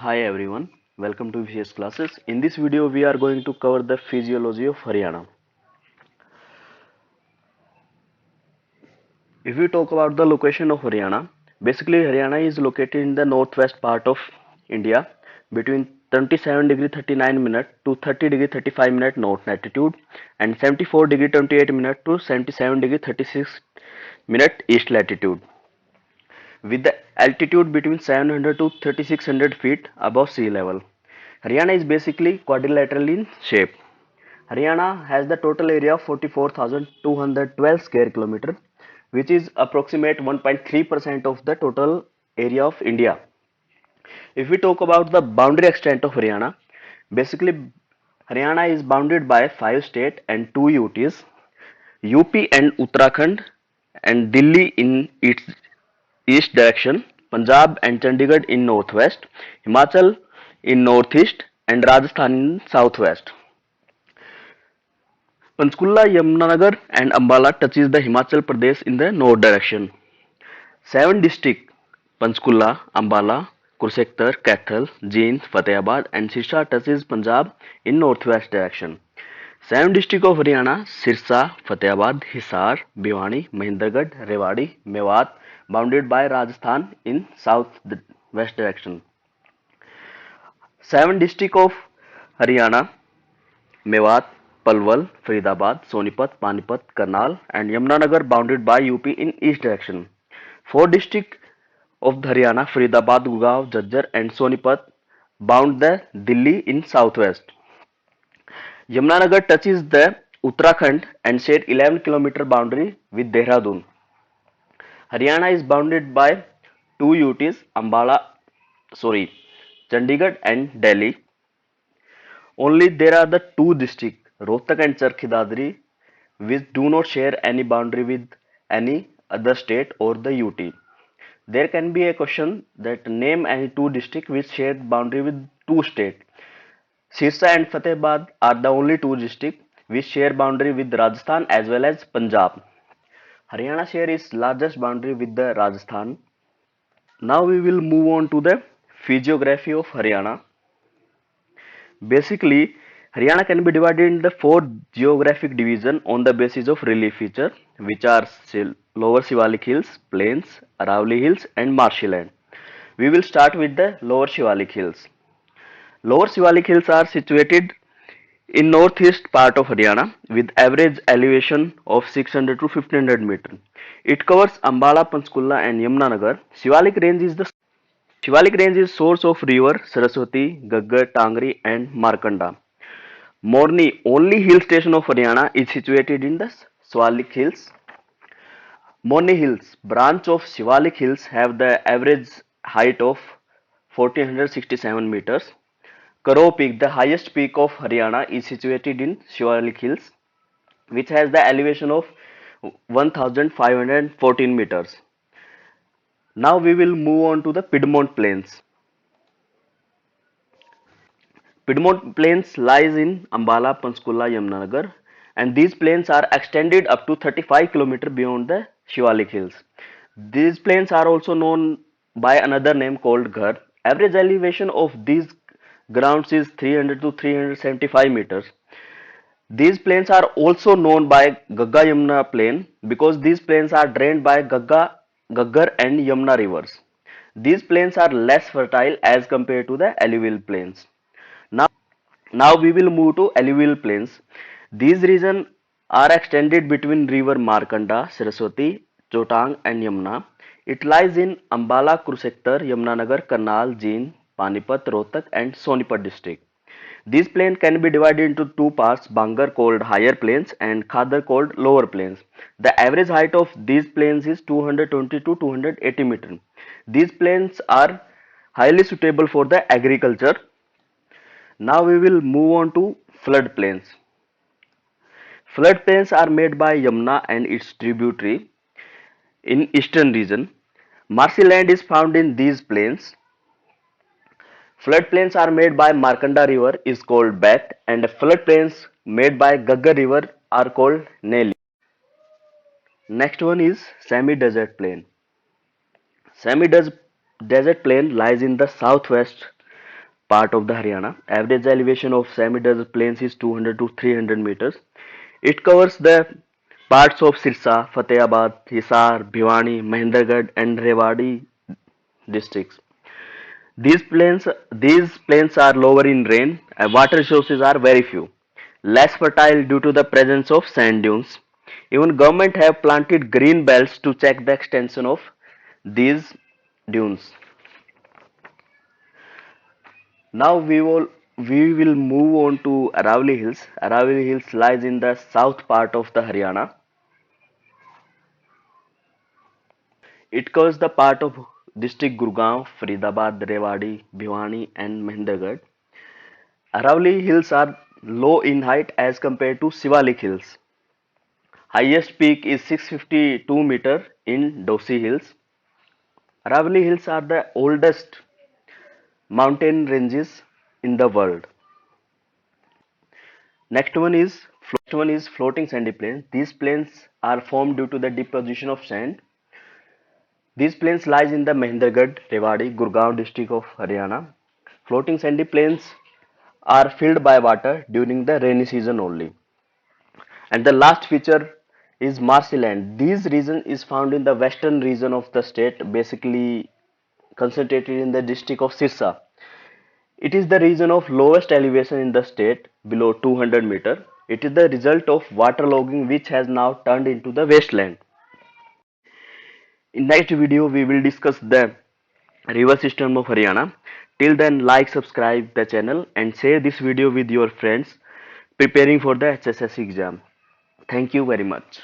Hi everyone, welcome to VCS classes. In this video, we are going to cover the physiology of Haryana. If we talk about the location of Haryana, basically Haryana is located in the northwest part of India between 27 degree 39 minute to 30 degree 35 minute north latitude and 74 degree 28 minute to 77 degree 36 minute east latitude with the altitude between 700 to 3600 feet above sea level. Haryana is basically quadrilateral in shape. Haryana has the total area of 44,212 square kilometer, which is approximate 1.3% of the total area of India. If we talk about the boundary extent of Haryana, basically Haryana is bounded by 5 states and 2 UTs, UP and Uttarakhand and Delhi in its east direction, Punjab and Chandigarh in northwest, Himachal in northeast and Rajasthan in southwest. Panchkula, Yamunanagar and Ambala touches the Himachal Pradesh in the north direction. Seven districts Panchkula, Ambala, Kurukshetra, Kaithal, Jind, Fatehabad and Sirsa touches Punjab in northwest direction. Seven districts of Haryana Sirsa, Fatehabad, Hisar, Bhiwani, Mahendragarh, Rewari, Mewat bounded by Rajasthan in south west direction. Seven districts of Haryana Mewat, Palwal, Faridabad, Sonipat, Panipat, Karnal and Yamunanagar bounded by UP in east direction. Four districts of Haryana, Faridabad, Gurgaon, Jhajjar and Sonipat bound the Delhi in southwest. Yamunanagar touches the Uttarakhand and shares 11 km boundary with Dehradun. Haryana is bounded by two UTs, Chandigarh and Delhi. Only there are the two districts, Rohtak and Charkhi Dadri, which do not share any boundary with any other state or the UT. There can be a question that name any two districts which share boundary with two states. Sirsa and Fatehbad are the only two districts which share boundary with Rajasthan as well as Punjab. Haryana share its largest boundary with the Rajasthan. Now we will move on to the physiography of Haryana. Basically, Haryana can be divided into four geographic divisions on the basis of relief feature, which are Lower Shivalik Hills, Plains, Aravalli Hills, and Marshy Land. We will start with the Lower Shivalik Hills. Lower Shivalik Hills are situated in northeast part of Haryana with average elevation of 600 to 1500 meter. It covers Ambala, Panchkula, and Yamunanagar. Shivalik range is source of river Saraswati, Gaggar, Tangri, and Markanda. Morni, only hill station of Haryana, is situated in the Shivalik Hills. Morni Hills, branch of Shivalik Hills, have the average height of 1467 meters. Karo Peak, the highest peak of Haryana, is situated in Shivalik Hills, which has the elevation of 1514 meters. Now we will move on to the Piedmont Plains. Piedmont Plains lies in Ambala, Panchkula, Yamunanagar, and these plains are extended up to 35 km beyond the Shivalik Hills. These plains are also known by another name called Ghar. Average elevation of these grounds is 300 to 375 meters. These plains are also known by Gagga Yamuna Plain because these plains are drained by Gaggar and Yamuna rivers. These plains are less fertile as compared to the alluvial plains. Now, now we will move to alluvial plains. These regions are extended between river Markanda, Saraswati, Chotang and Yamuna. It lies in Ambala, Kurukshetra, Yamunanagar, Karnal, Jind, Panipat, Rohtak and Sonipat district. These plains can be divided into two parts, Bangar called higher plains and Khadar called lower plains. The average height of these plains is 220 to 280 meters. These plains are highly suitable for the agriculture. Now we will move on to floodplains. Floodplains are made by Yamuna and its tributary in eastern region. Marshy land is found in these plains. Floodplains are made by Markanda river is called Bath and floodplains made by Gaggar river are called Neli. Next one is semi-desert plain. Semi-desert plain lies in the southwest part of the Haryana. Average elevation of semi-desert plains is 200 to 300 meters. It covers the parts of Sirsa, Fatehabad, Hisar, Bhiwani, Mahendragarh and Rewari districts. These plains are lower in rain and water resources are very few, less fertile due to the presence of sand dunes. Even government have planted green belts to check the extension of these dunes. Now we will move on to Aravalli Hills. Aravalli Hills lies in the south part of the Haryana. It covers the part of district Gurgaon, Faridabad, Rewari, Bhiwani and Mahendragarh. Aravalli Hills are low in height as compared to Sivalik Hills. Highest peak is 652 meter in Dosi Hills. Aravalli Hills are the oldest mountain ranges in the world. Next one is floating sandy plains. These plains are formed due to the deposition of sand. These plains lies in the Mahendragarh, Rewari, Gurgaon district of Haryana. Floating sandy plains are filled by water during the rainy season only. And the last feature is marshy land. This region is found in the western region of the state, basically concentrated in the district of Sirsa. It is the region of lowest elevation in the state, below 200 meter. It is the result of waterlogging which has now turned into the wasteland. In next video, we will discuss the river system of Haryana. Till then, like, subscribe the channel and share this video with your friends preparing for the HSSC exam. Thank you very much.